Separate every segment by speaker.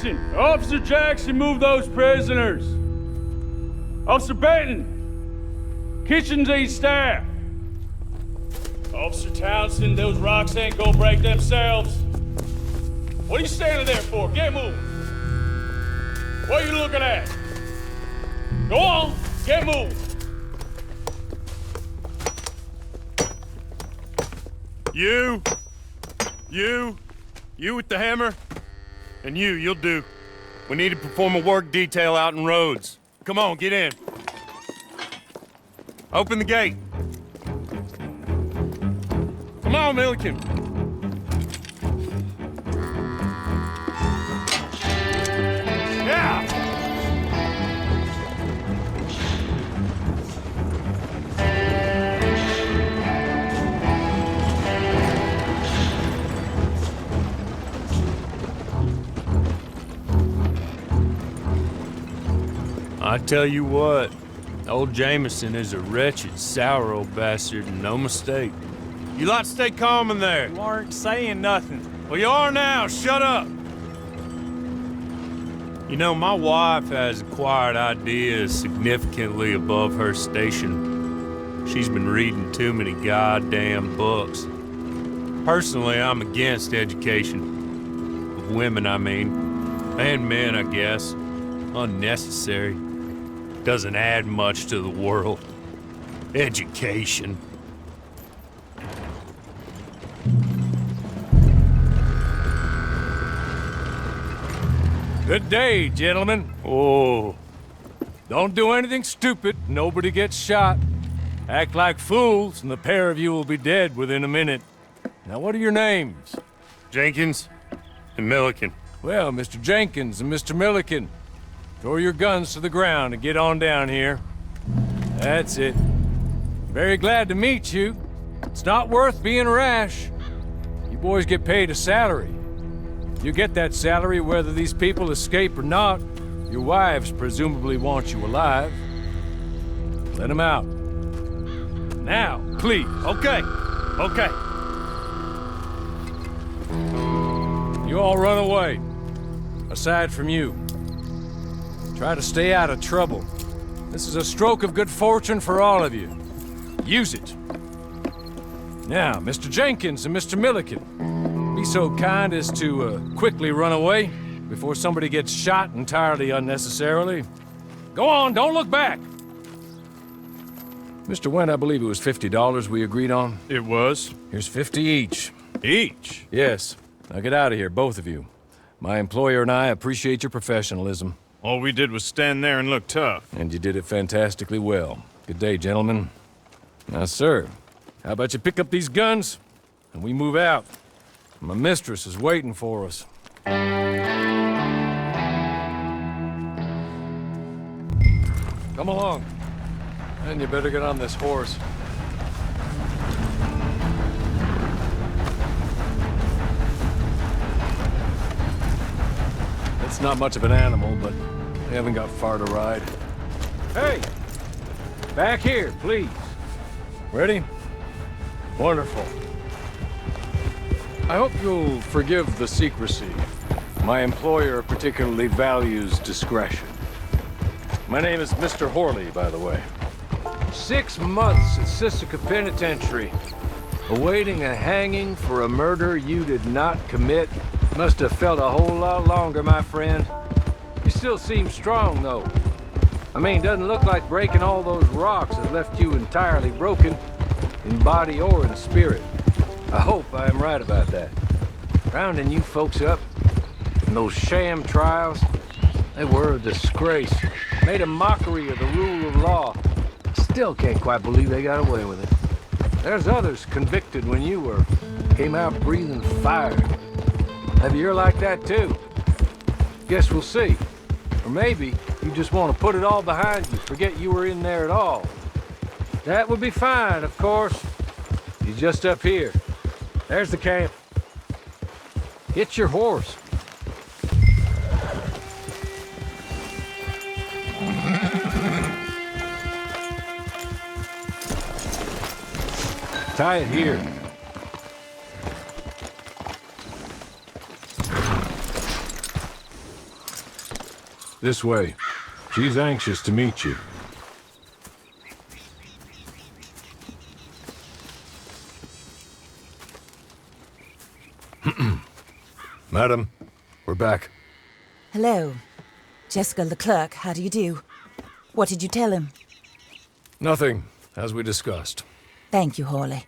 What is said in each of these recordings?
Speaker 1: Jackson! Officer Jackson, move those prisoners! Officer Benton! Kitchens aid staff! Officer Townsend, those rocks ain't gonna break themselves. What are you standing there for? Get moving! What are you looking at? Go on, get moving!
Speaker 2: You with the hammer? And you'll do. We need to perform a work detail out in Rhodes. Come on, get in. Open the gate. Come on, Milliken. Yeah! I tell you what, old Jameson is a wretched, sour old bastard, and no mistake. You lot stay calm in there.
Speaker 3: You aren't saying nothing.
Speaker 2: Well, you are now. Shut up. You know, my wife has acquired ideas significantly above her station. She's been reading too many goddamn books. Personally, I'm against education. Of women, I mean. And men, I guess. Unnecessary. Doesn't add much to the world. Education.
Speaker 3: Good day, gentlemen.
Speaker 2: Oh.
Speaker 3: Don't do anything stupid. Nobody gets shot. Act like fools, and the pair of you will be dead within a minute. Now, what are your names?
Speaker 2: Jenkins and Milliken.
Speaker 3: Well, Mr. Jenkins and Mr. Milliken, throw your guns to the ground and get on down here. That's it. Very glad to meet you. It's not worth being rash. You boys get paid a salary. You get that salary whether these people escape or not. Your wives presumably want you alive. Let them out. Now, please.
Speaker 2: Okay.
Speaker 3: You all run away. Aside from you. Try to stay out of trouble. This is a stroke of good fortune for all of you. Use it. Now, Mr. Jenkins and Mr. Milliken, be so kind as to quickly run away before somebody gets shot entirely unnecessarily. Go on, don't look back. Mr. Wendt, I believe it was $50 we agreed on.
Speaker 2: It was.
Speaker 3: Here's 50 each.
Speaker 2: Each?
Speaker 3: Yes. Now get out of here, both of you. My employer and I appreciate your professionalism.
Speaker 2: All we did was stand there and look tough.
Speaker 3: And you did it fantastically well. Good day, gentlemen. Now, sir, how about you pick up these guns, and we move out? My mistress is waiting for us. Come along. And you better get on this horse. It's not much of an animal, but we haven't got far to ride. Hey! Back here, please. Ready? Wonderful. I hope you'll forgive the secrecy. My employer particularly values discretion. My name is Mr. Horley, by the way. 6 months at Sisika Penitentiary, awaiting a hanging for a murder you did not commit. Must have felt a whole lot longer, my friend. You still seem strong, though. I mean, doesn't look like breaking all those rocks has left you entirely broken, in body or in spirit. I hope I am right about that. Rounding you folks up, and those sham trials, they were a disgrace. Made a mockery of the rule of law. Still can't quite believe they got away with it. There's others convicted when you were. Came out breathing fire. Maybe you're like that too. Guess we'll see. Or maybe you just want to put it all behind you, forget you were in there at all. That would be fine, of course. He's just up here. There's the camp. Get your horse. Tie it here. This way. She's anxious to meet you. Madam, we're back.
Speaker 4: Hello. Jessica Leclerc, how do you do? What did you tell him?
Speaker 3: Nothing, as we discussed.
Speaker 4: Thank you, Hawley.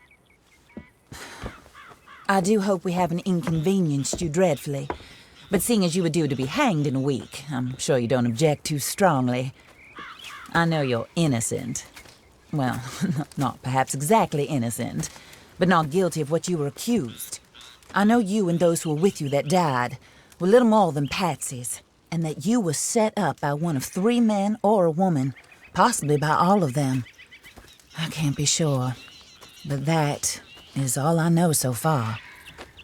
Speaker 4: I do hope we haven't inconvenienced you dreadfully. But seeing as you were due to be hanged in a week, I'm sure you don't object too strongly. I know you're innocent. Well, not perhaps exactly innocent, but not guilty of what you were accused. I know you and those who were with you that died were little more than patsies, and that you were set up by one of 3 men or a woman, possibly by all of them. I can't be sure, but that is all I know so far.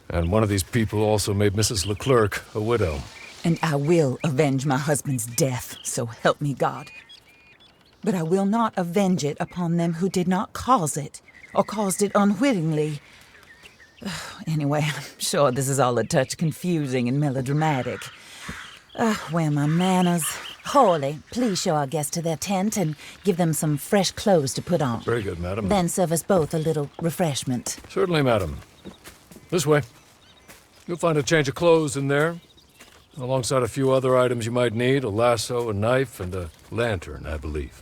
Speaker 3: And one of these people also made Mrs. Leclerc a widow.
Speaker 4: And I will avenge my husband's death, so help me God. But I will not avenge it upon them who did not cause it, or caused it unwittingly. Anyway, I'm sure this is all a touch confusing and melodramatic. Where are my manners? Hawley, please show our guests to their tent and give them some fresh clothes to put on.
Speaker 3: Very good, madam.
Speaker 4: Then serve us both a little refreshment.
Speaker 3: Certainly, madam. This way. You'll find a change of clothes in there, alongside a few other items you might need, a lasso, a knife, and a lantern, I believe.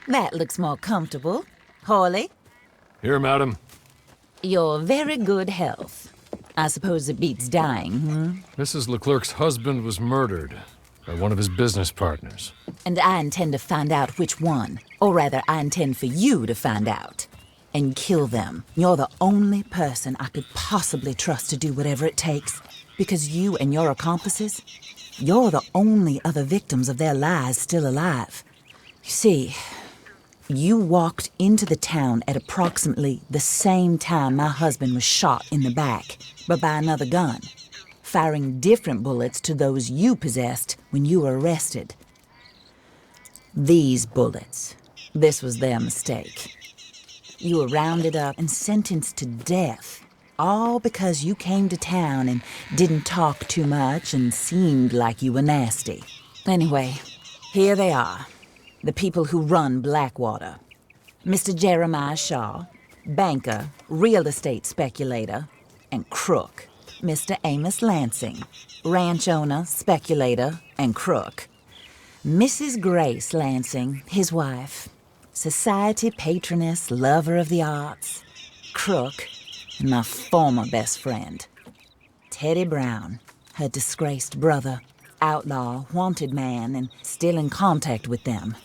Speaker 4: That looks more comfortable. Hawley,
Speaker 3: Here, madam.
Speaker 4: you're very good health. I suppose it beats dying, hmm?
Speaker 3: Mrs. Leclerc's husband was murdered by one of his business partners.
Speaker 4: And I intend to find out which one. Or rather, I intend for you to find out. And kill them. You're the only person I could possibly trust to do whatever it takes. Because you and your accomplices, you're the only other victims of their lies still alive. You see, you walked into the town at approximately the same time my husband was shot in the back, but by another gun, firing different bullets to those you possessed when you were arrested. These bullets, this was their mistake. You were rounded up and sentenced to death, all because you came to town and didn't talk too much and seemed like you were nasty. Anyway, here they are. The people who run Blackwater. Mr. Jeremiah Shaw, banker, real estate speculator, and crook. Mr. Amos Lansing, ranch owner, speculator, and crook. Mrs. Grace Lansing, his wife, society patroness, lover of the arts, crook, and my former best friend. Teddy Brown, her disgraced brother, outlaw, wanted man, and still in contact with them.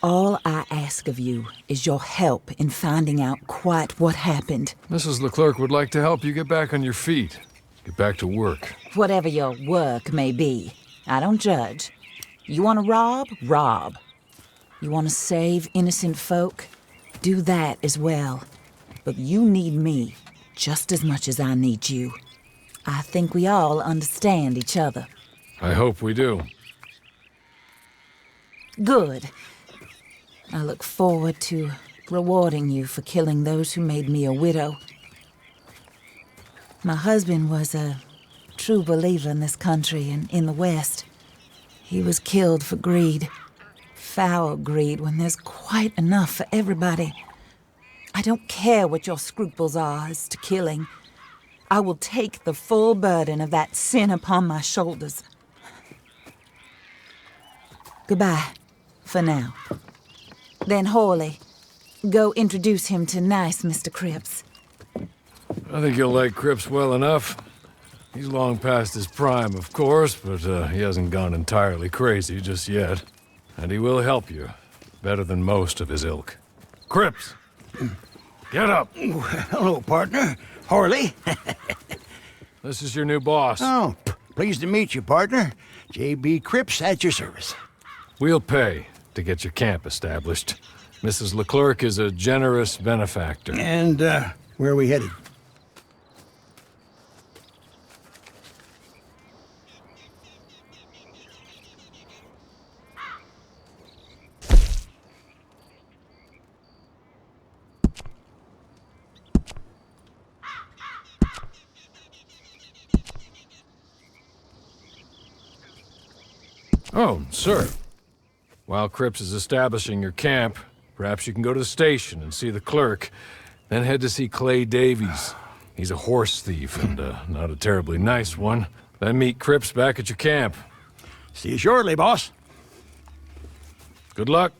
Speaker 4: All I ask of you is your help in finding out quite what happened.
Speaker 3: Mrs. Leclerc would like to help you get back on your feet. Get back to work.
Speaker 4: Whatever your work may be, I don't judge. You want to rob? Rob. You want to save innocent folk? Do that as well. But you need me just as much as I need you. I think we all understand each other.
Speaker 3: I hope we do.
Speaker 4: Good. I look forward to rewarding you for killing those who made me a widow. My husband was a true believer in this country and in the West. He was killed for greed. Foul greed when there's quite enough for everybody. I don't care what your scruples are as to killing. I will take the full burden of that sin upon my shoulders. Goodbye, for now. Then Hawley, go introduce him to nice Mr. Cripps.
Speaker 3: I think you'll like Cripps well enough. He's long past his prime, of course, but he hasn't gone entirely crazy just yet. And he will help you, better than most of his ilk. Cripps! Get up!
Speaker 5: Hello, partner. Harley.
Speaker 3: This is your new boss.
Speaker 5: Oh, pleased to meet you, partner. J.B. Cripps at your service.
Speaker 3: We'll pay to get your camp established. Mrs. Leclerc is a generous benefactor.
Speaker 5: And, where are we headed?
Speaker 3: Oh, sir. While Cripps is establishing your camp, perhaps you can go to the station and see the clerk, then head to see Clay Davies. He's a horse thief and not a terribly nice one. Then meet Cripps back at your camp.
Speaker 5: See you shortly, boss.
Speaker 3: Good luck.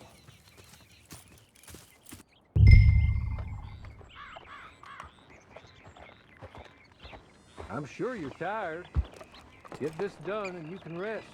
Speaker 3: I'm sure you're tired. Get this done and you can rest.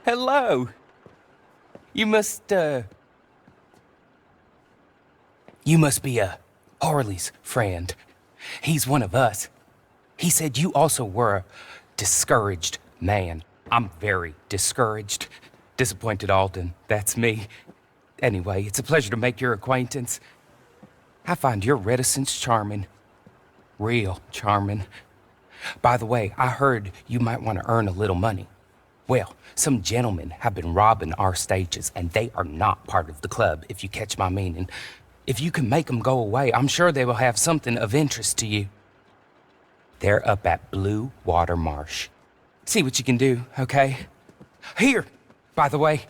Speaker 6: Hello. You must be, Harley's friend. He's one of us. He said you also were a discouraged man. I'm very discouraged. Disappointed Alden, that's me. Anyway, it's a pleasure to make your acquaintance. I find your reticence charming. Real charming. By the way, I heard you might want to earn a little money. Well, some gentlemen have been robbing our stages, and they are not part of the club, if you catch my meaning. If you can make them go away, I'm sure they will have something of interest to you. They're up at Blue Water Marsh. See what you can do, okay? Here, by the way,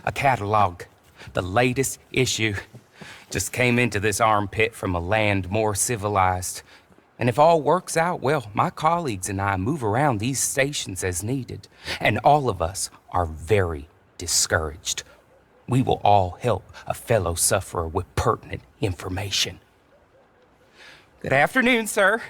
Speaker 6: a catalog. The latest issue. Just came into this armpit from a land more civilized. And if all works out, well, my colleagues and I move around these stations as needed. And all of us are very discouraged. We will all help a fellow sufferer with pertinent information. Good afternoon, sir.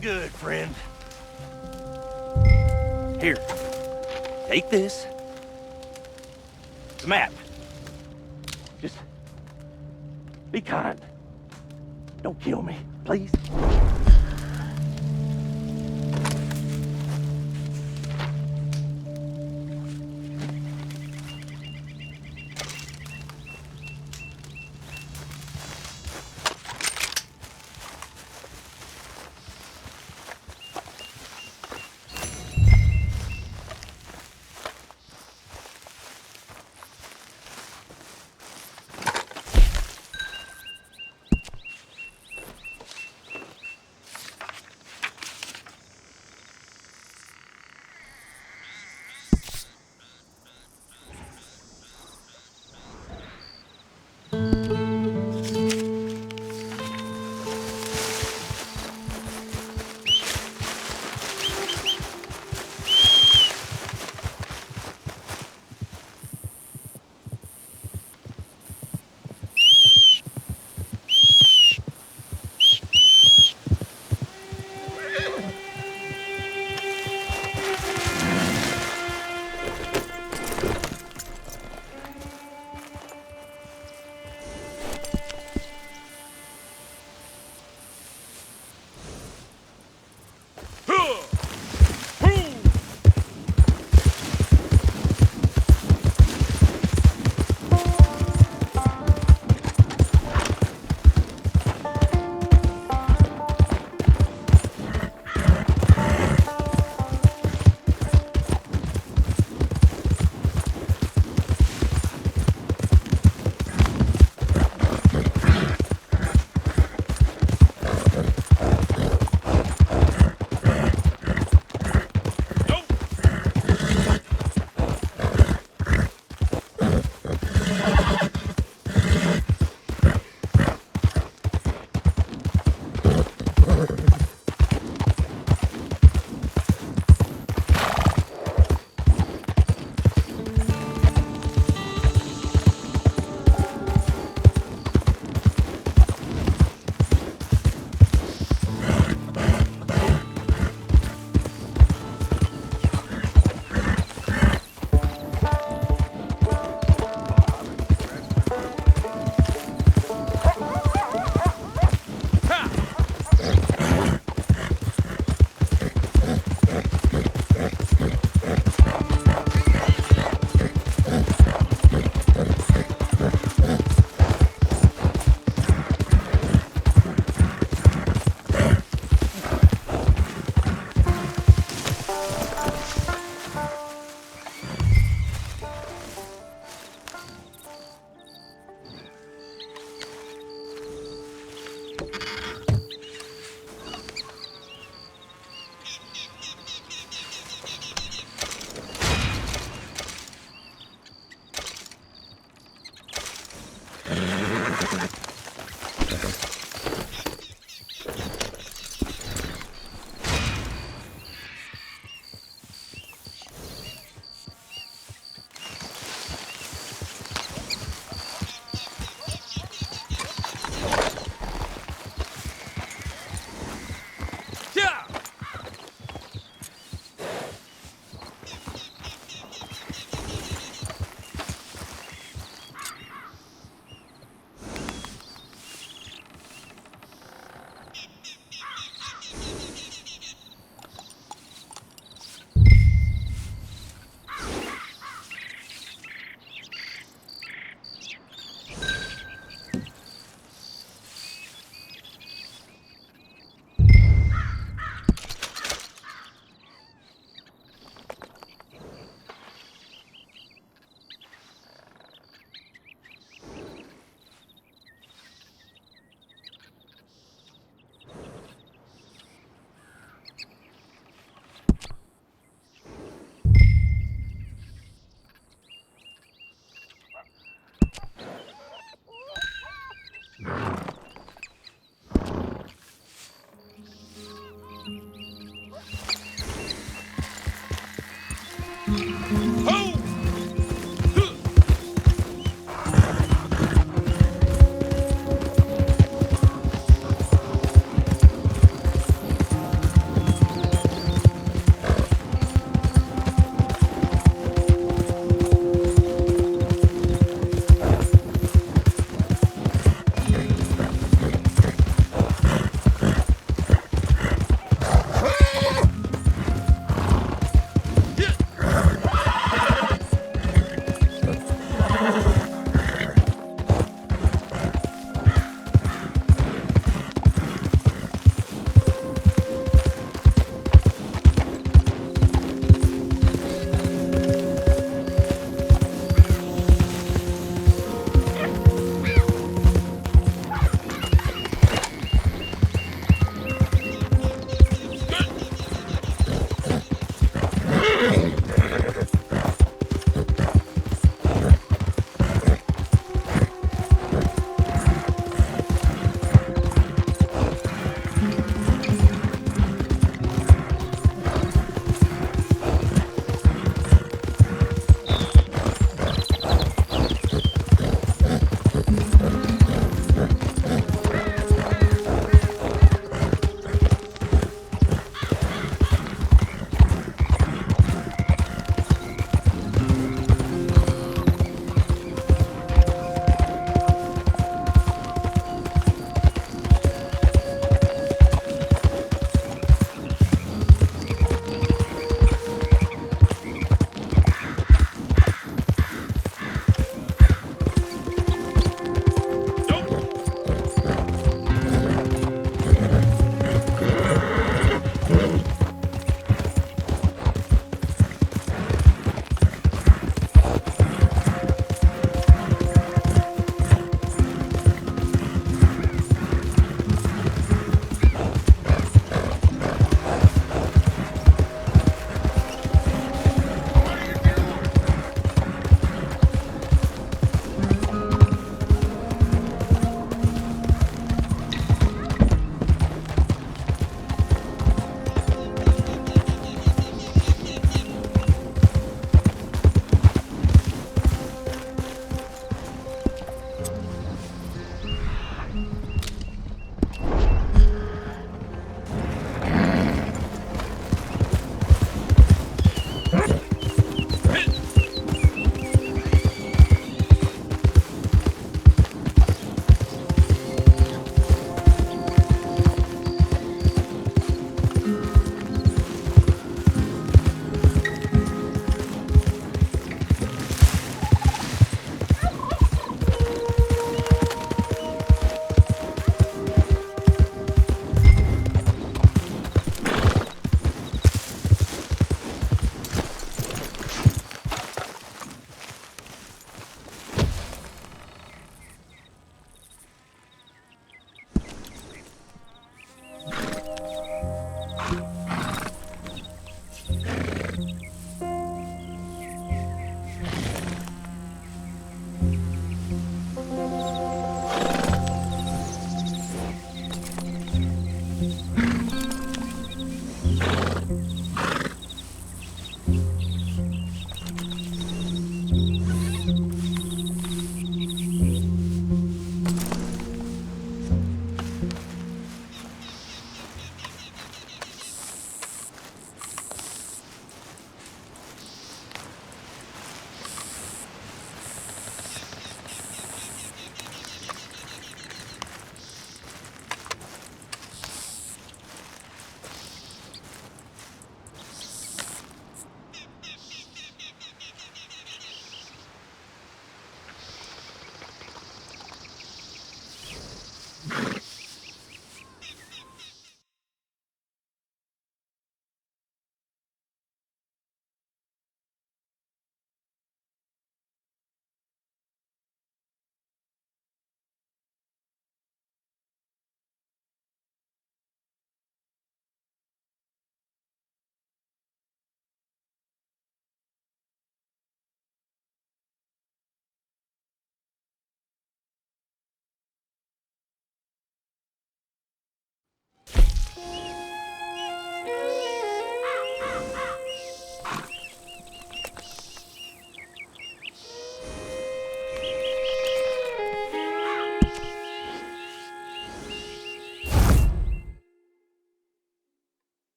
Speaker 7: good, friend. Here, take this. It's a map. Just be kind. Don't kill me, please.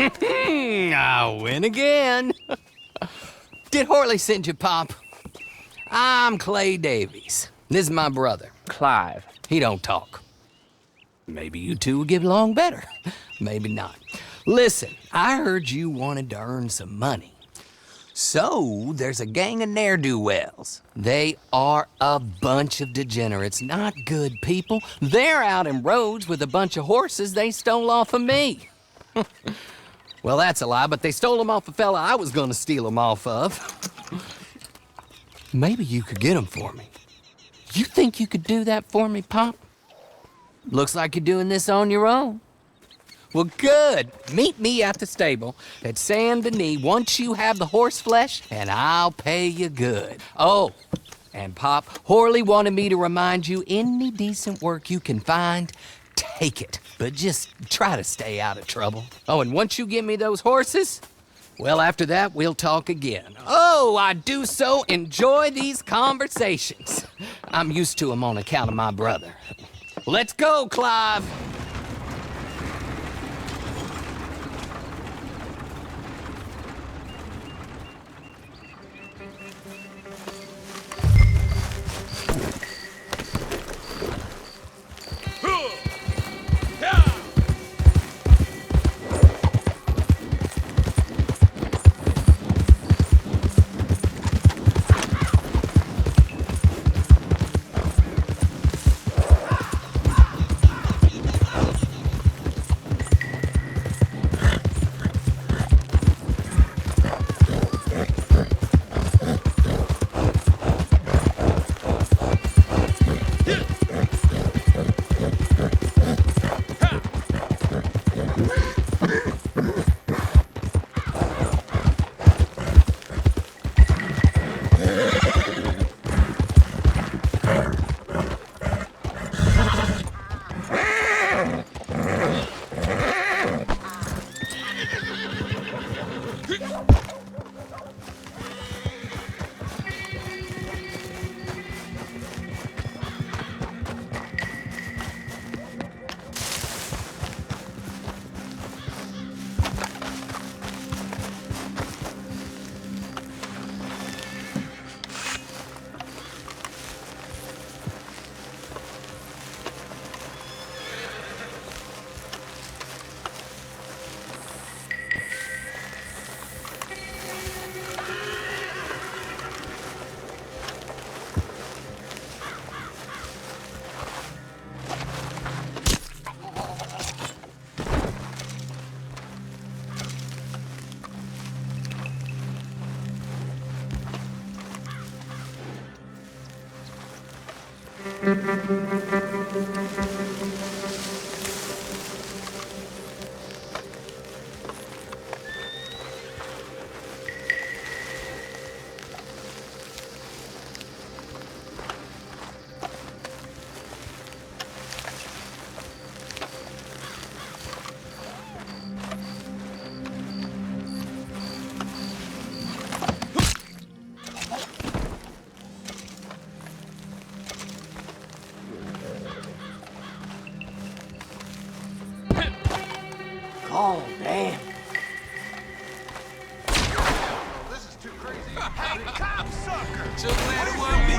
Speaker 8: I win again. Did Horley send you, Pop? I'm Clay Davies. This is my brother, Clive. He don't talk. Maybe you two will get along better. Maybe not. Listen, I heard you wanted to earn some money. So, there's a gang of ne'er-do-wells. They are a bunch of degenerates, not good people. They're out in roads with a bunch of horses they stole off of me. Well, that's a lie, but they stole them off a fella I was gonna steal them off of. Maybe you could get them for me. You think you could do that for me, Pop? Looks like you're doing this on your own. Well, good. Meet me at the stable at Saint Denis once you have the horse flesh, and I'll pay you good. Oh, and Pop, Horley wanted me to remind you, any decent work you can find, take it. But just try to stay out of trouble. Oh, and once you give me those horses, well, after that, we'll talk again. Oh, I do so enjoy these conversations. I'm used to them on account of my brother. Let's go, Clive. Oh, damn.
Speaker 9: This is too crazy. Hey, cocksucker!
Speaker 10: Just let it one be.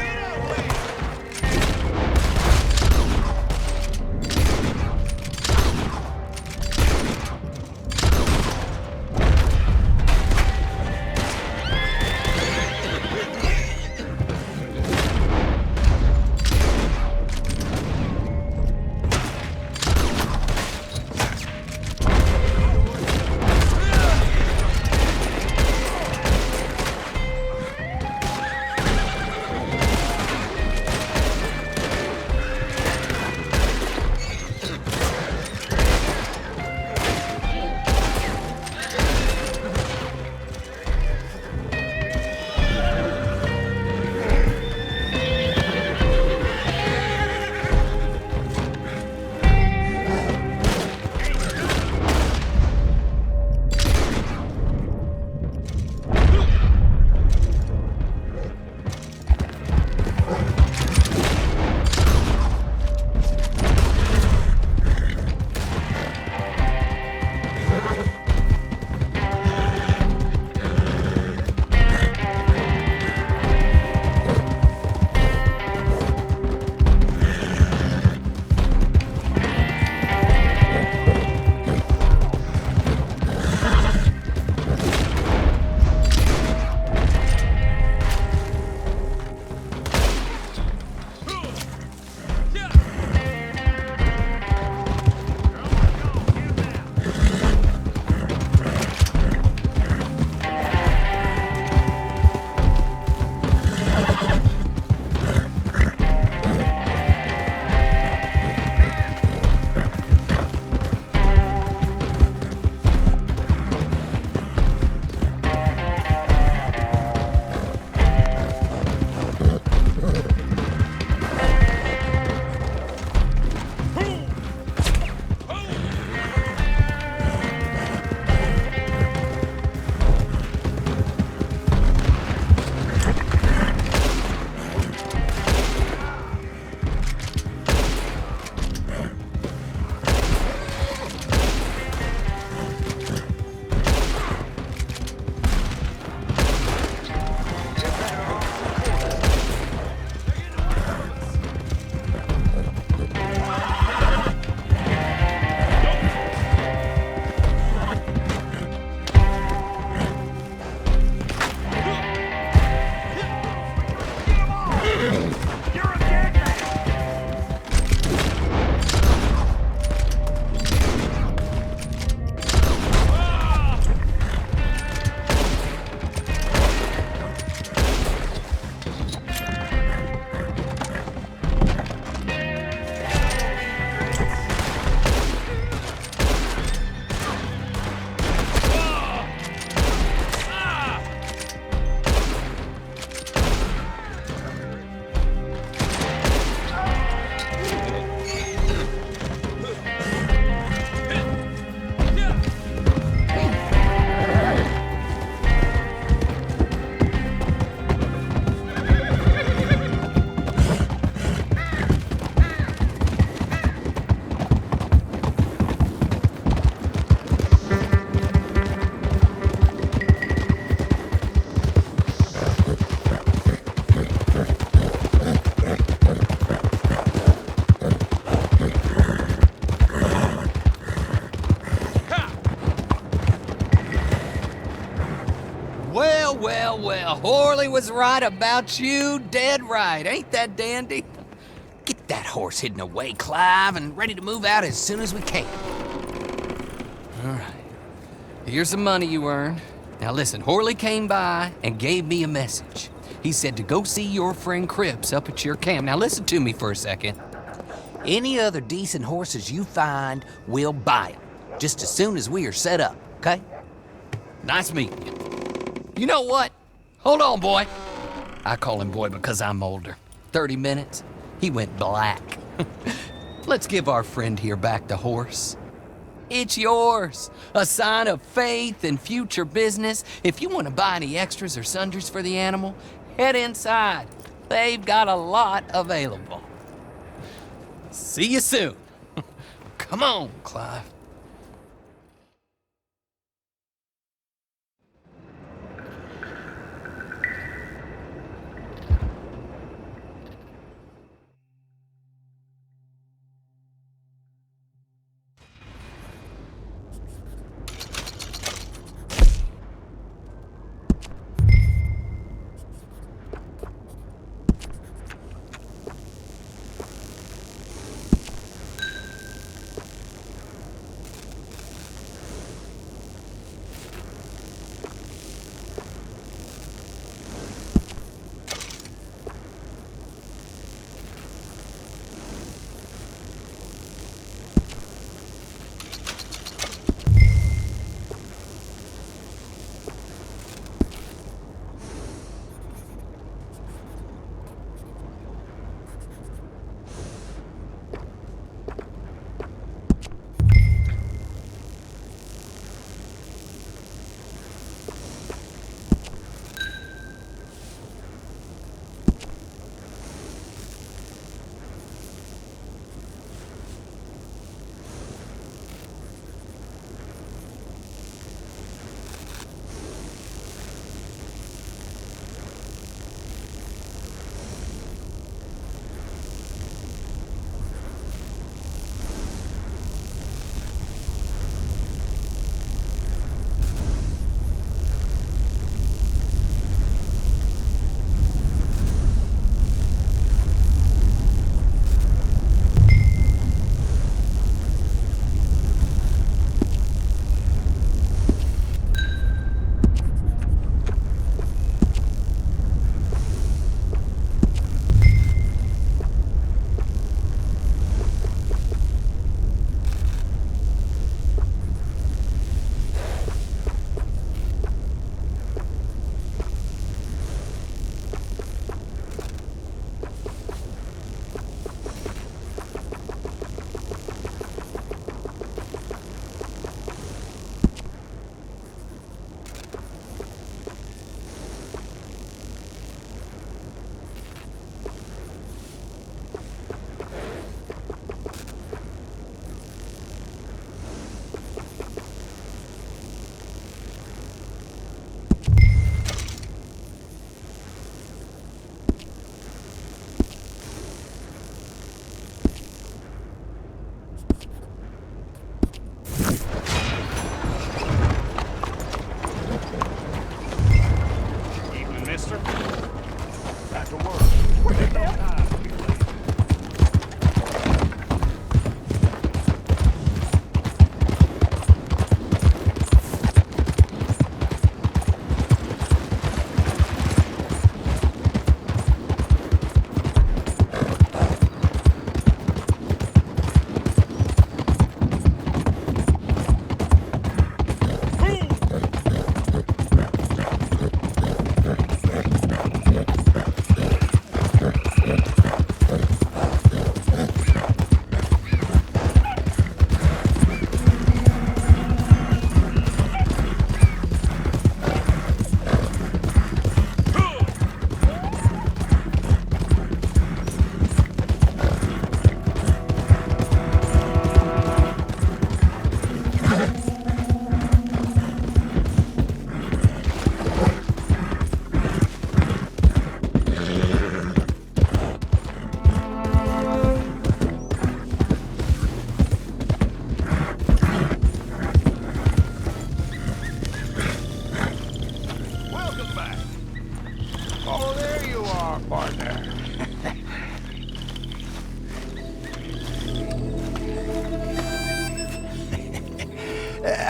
Speaker 8: Well, Horley was right about you, dead right. Ain't that dandy? Get that horse hidden away, Clive, and ready to move out as soon as we can. All right. Here's the money you earned. Now listen, Horley came by and gave me a message. He said to go see your friend Cripps up at your camp. Now listen to me for a second. Any other decent horses you find, we'll buy them. Just as soon as we are set up, okay? Nice meeting you. You know what? Hold on, boy. I call him boy because I'm older. 30 minutes, he went black. Let's give our friend here back the horse. It's yours. A sign of faith and future business. If you want to buy any extras or sundries for the animal, head inside. They've got a lot available. See you soon. Come on, Clive.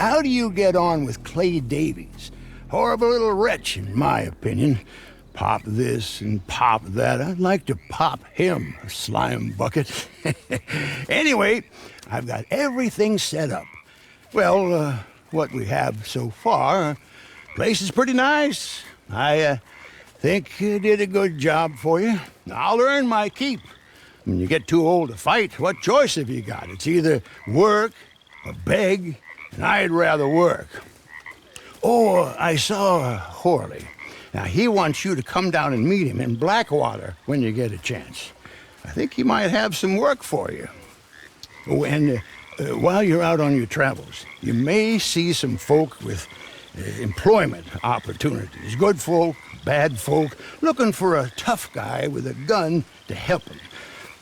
Speaker 5: how do you get on with Clay Davies? Horrible little wretch, in my opinion. Pop this and pop that. I'd like to pop him, a slime bucket. Anyway, I've got everything set up. Well, what we have so far, place is pretty nice. I think you did a good job for you. I'll earn my keep. When you get too old to fight, what choice have you got? It's either work or beg, and I'd rather work. Oh, I saw Horley. Now, he wants you to come down and meet him in Blackwater when you get a chance. I think he might have some work for you. Oh, and while you're out on your travels, you may see some folk with employment opportunities. Good folk, bad folk, looking for a tough guy with a gun to help them.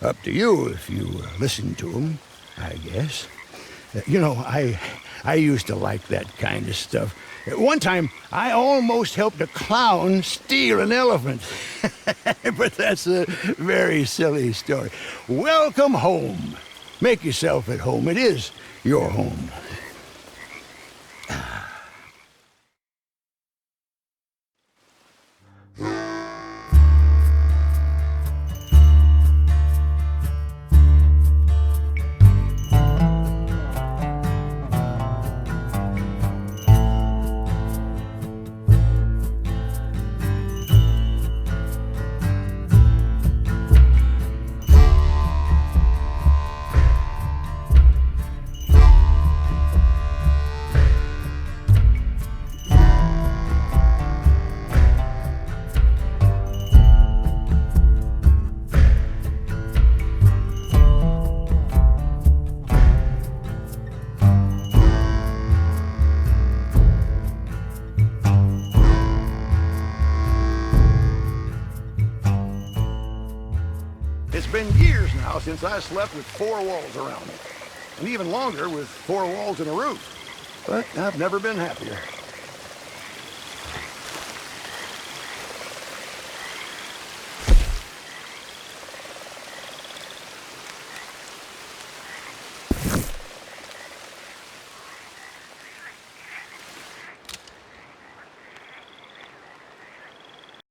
Speaker 5: Up to you if you listen to them, I guess. You know, I used to like that kind of stuff. One time, I almost helped a clown steal an elephant. But that's a very silly story. Welcome home. Make yourself at home. It is your home. It's been years now since I slept with 4 walls around me. And even longer with 4 walls and a roof. But I've never been happier.